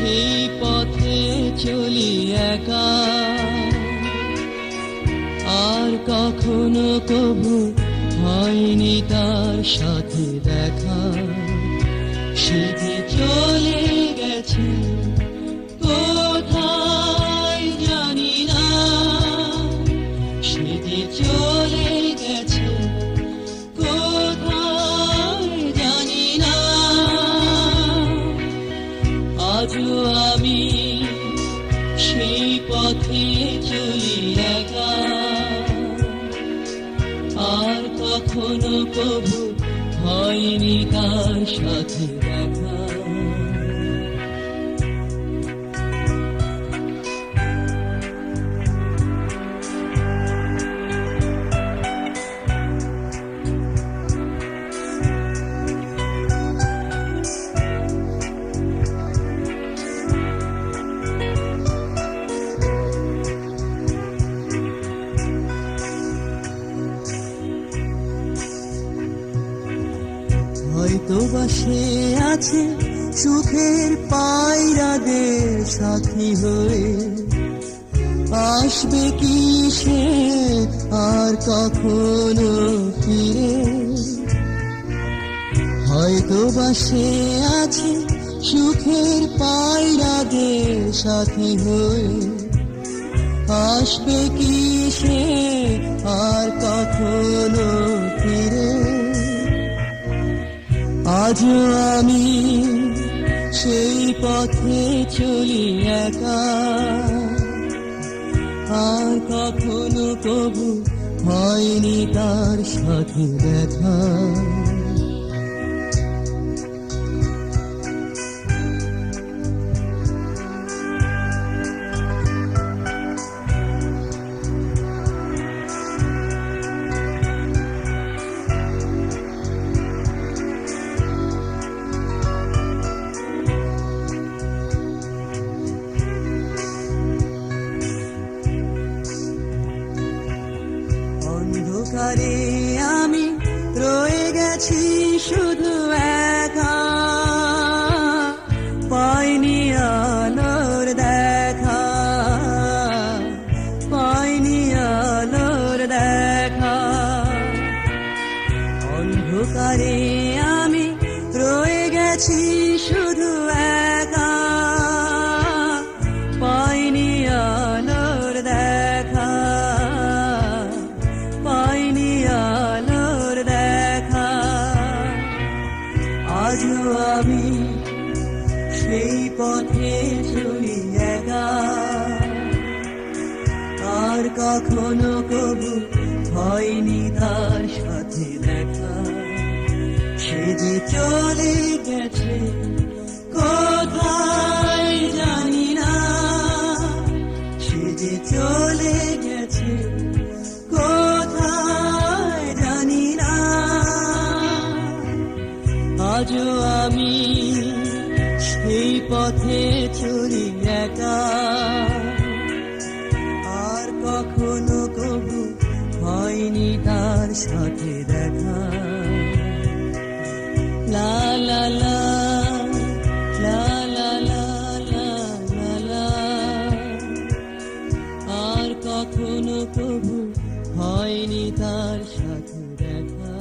সেই পথে চলি একা, আর কখনো কবু হয়নি তার সাথে দেখা। সে যে চলে গেছে কোথায় জানি না, সে যে চলে গেছে কোথায় জানি না। আজও আমি সেই পথে চলি একা, আর কখনো কবু হয়নি তার সাথে দেখা। হয়তো বা সে আছে সুখের পায়রাদের সাথী হয়ে, আসবে কি সে আর কখনো ফিরে। হয়তো বা সে আছে সুখের পায়রাদের সাথী হয়ে, আসবে কি সে আর কখনো ফিরে। আজও আমি সেই পথে চলি একা, আর কখনো কবু হয়নি তার সাথে দেখা। অন্ধকারে আমি রয়ে গেছি শুধু একা, পাইনি আলোর দেখা, পাইনি আলোর দেখা। অন্ধকারে আমি রয়ে গেছি শুধু একা, পাইনি আলোর দেখা, পাইনি আলোর দেখা। আজও আমি সেই পথে চলি একা, আর কখনো কবু হয়নি তার সাথে দেখা। সে যে চলে গেছে কোথায় জানি না, সে যে চলে গেছে কোথায় জানি না। আজও আমি সেই পথে চলি একা, আর কখনো কবু হয়নি তার সাথে দেখা। লা লা লা লা লা লা লা লা লা। আর কখনো কবু হয়নি তার সাথে দেখা।